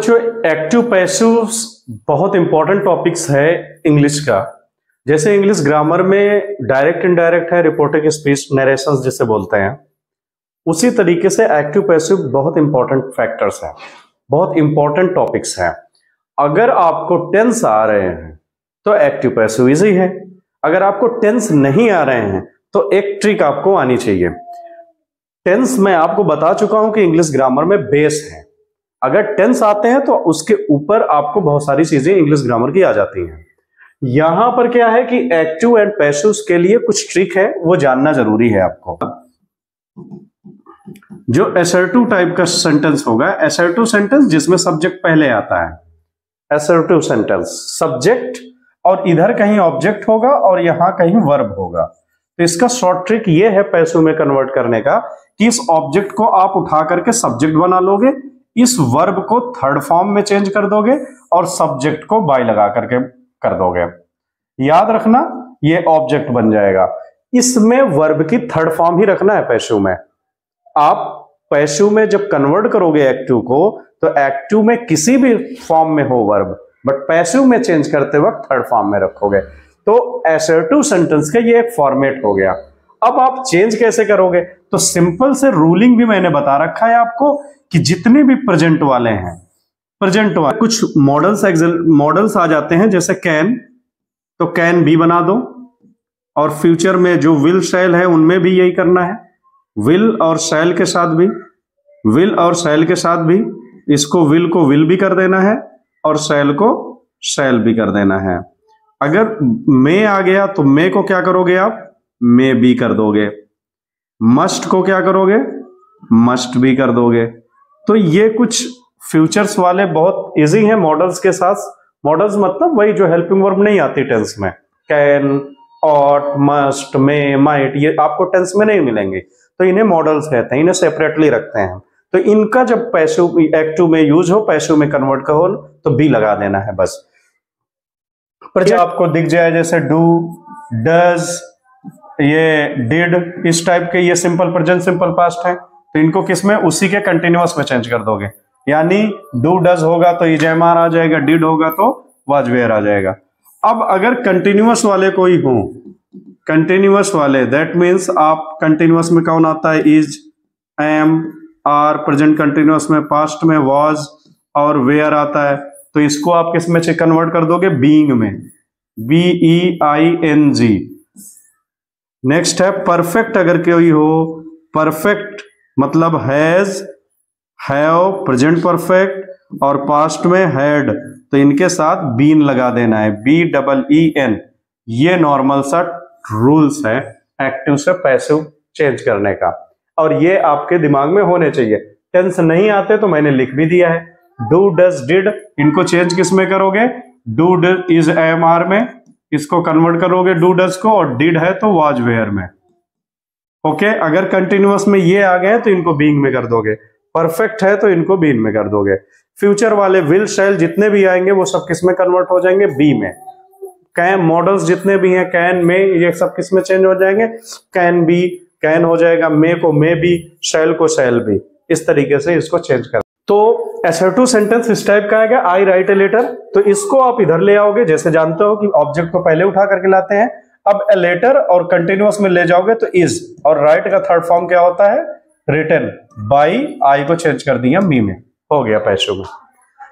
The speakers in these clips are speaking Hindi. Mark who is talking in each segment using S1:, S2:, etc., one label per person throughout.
S1: जो एक्टिव पैसिव बहुत इंपॉर्टेंट टॉपिक्स है इंग्लिश का। जैसे इंग्लिश ग्रामर में डायरेक्ट इनडायरेक्ट है, रिपोर्टिंग स्पीच, नरेशंस जिसे बोलते हैं, उसी तरीके से एक्टिव पैसिव बहुत इंपॉर्टेंट फैक्टर्स हैं, बहुत इंपॉर्टेंट टॉपिक्स हैं। अगर आपको टेंस आ रहे हैं तो एक्टिव पैसिव इजी है, अगर आपको टेंस नहीं आ रहे हैं तो एक ट्रिक आपको आनी चाहिए। टेंस मैं आपको बता चुका हूं कि इंग्लिश ग्रामर में बेस है, अगर टेंस आते हैं तो उसके ऊपर आपको बहुत सारी चीजें इंग्लिश ग्रामर की आ जाती हैं। यहां पर क्या है कि एक्टिव एंड पैसिव के लिए कुछ ट्रिक है, वो जानना जरूरी है आपको। जो असर्टिव टाइप का सेंटेंस होगा, असर्टिव सेंटेंस जिसमें सब्जेक्ट पहले आता है, असर्टिव सेंटेंस सब्जेक्ट और इधर कहीं ऑब्जेक्ट होगा और यहां कहीं वर्ब होगा। तो इसका शॉर्ट ट्रिक ये है पैसिव में कन्वर्ट करने का कि इस ऑब्जेक्ट को आप उठा करके सब्जेक्ट बना लोगे, इस वर्ब को थर्ड फॉर्म में चेंज कर दोगे और सब्जेक्ट को बाय लगा करके कर दोगे। याद रखना ये ऑब्जेक्ट बन जाएगा। इसमें वर्ब की थर्ड फॉर्म ही रखना है पैसिव में। आप पैसिव में जब कन्वर्ट करोगे एक्टिव को तो एक्टिव में किसी भी फॉर्म में हो वर्ब, बट पैसिव में चेंज करते वक्त थर्ड फॉर्म में रखोगे। तो असर्टिव सेंटेंस का ये एक फॉर्मेट हो गया। अब आप चेंज कैसे करोगे? तो सिंपल से रूलिंग भी मैंने बता रखा है आपको कि जितने भी प्रेजेंट वाले हैं, प्रेजेंट वाले कुछ मॉडल्स आ जाते हैं, जैसे कैन, तो कैन बी बना दो, और फ्यूचर में जो विल शैल है उनमें भी यही करना है। विल और शैल के साथ भी, विल और शैल के साथ भी इसको विल को विल भी कर देना है और शैल को शैल भी कर देना है। अगर मे आ गया तो मे को क्या करोगे आप? मे भी कर दोगे। मस्ट को क्या करोगे? मस्ट भी कर दोगे। तो ये कुछ फ्यूचर्स वाले बहुत इजी हैं मॉडल्स के साथ। मॉडल्स मतलब वही जो हेल्पिंग वर्ब नहीं आती टेंस में, can, ought, must, may, might, ये आपको टेंस में नहीं मिलेंगे, तो इन्हें मॉडल्स कहते हैं, इन्हें सेपरेटली रखते हैं। तो इनका जब पैसिव एक्टिव में यूज हो, पैसिव में कन्वर्ट करो तो बी लगा देना है बस। पर जब आपको दिख जाए जैसे डू, डज, ये डिड, इस टाइप के ये सिंपल प्रेजेंट सिंपल पास्ट है, तो इनको किसमें? उसी के कंटिन्यूअस में चेंज कर दोगे। यानी डू डज होगा तो इजेमार आ जाएगा, डिड होगा तो वाज वेयर आ जाएगा। अब अगर कंटिन्यूअस वाले कोई हो, कंटिन्यूअस वाले, दैट मीन्स आप कंटिन्यूअस में कौन आता है? Is, am, are, present continuous में, पास्ट में वाज और वेयर आता है, तो इसको आप किस में से कन्वर्ट कर दोगे? बीइंग में, BEING। नेक्स्ट है परफेक्ट। अगर कोई हो, परफेक्ट मतलब हैज, हैव, प्रेजेंट परफेक्ट और पास्ट में हैड, तो इनके साथ बीन लगा देना है, BEEN। ये नॉर्मल सा रूल्स है एक्टिव से पैसिव चेंज करने का, और ये आपके दिमाग में होने चाहिए। टेंस नहीं आते तो मैंने लिख भी दिया है। डू, डज, डिड, इनको चेंज किस में करोगे? Do, did, is, am, are में इसको कन्वर्ट करोगे डू डज को, और डिड है तो वाज वेयर में। ओके, अगर कंटिन्यूअस में ये आ गए तो इनको बीइंग में कर दोगे, परफेक्ट है तो इनको बीइंग में कर दोगे। फ्यूचर वाले विल, शैल जितने भी आएंगे वो सब किस में कन्वर्ट हो जाएंगे? बी में। कैन, मॉडल्स जितने भी हैं, कैन, में, ये सब किस में चेंज हो जाएंगे? कैन बी, कैन हो जाएगा, मे को मे बी, शैल को शैल बी। इस तरीके से इसको चेंज कर। तो असर्टिव सेंटेंस इस टाइप का आएगा, आई राइट ए लेटर, तो इसको आप इधर ले आओगे। जैसे जानते हो कि ऑब्जेक्ट को पहले उठा करके लाते हैं, अब ए लेटर और कंटिन्यूअस में ले जाओगे तो इज, और राइट का थर्ड फॉर्म क्या होता है? रिटन बाई, आई को चेंज कर दिया मी में, हो गया पैसिव में।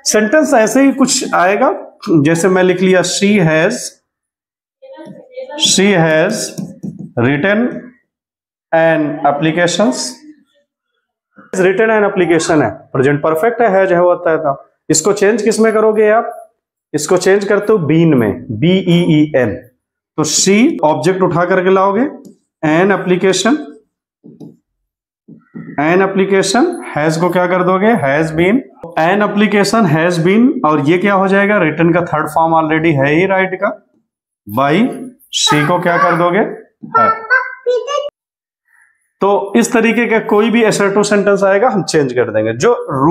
S1: सेंटेंस ऐसे ही कुछ आएगा, जैसे मैं लिख लिया she has written an applications. Written an application है, प्रेजेंट परफेक्ट है, हैज है होता है, था। इसको चेंज किस में करोगे आप? इसको चेंज करते हो बीन में, BEEN। तो शी ऑब्जेक्ट उठा करके लाओगे, an application, an application, has को क्या कर दोगे? Has been, an application has been, और ये क्या हो जाएगा? रिटन का थर्ड फॉर्म ऑलरेडी है ही राइट का, बाई शी को क्या कर दोगे? है। तो इस तरीके का कोई भी असर्टिव सेंटेंस आएगा हम चेंज कर देंगे। जो रूल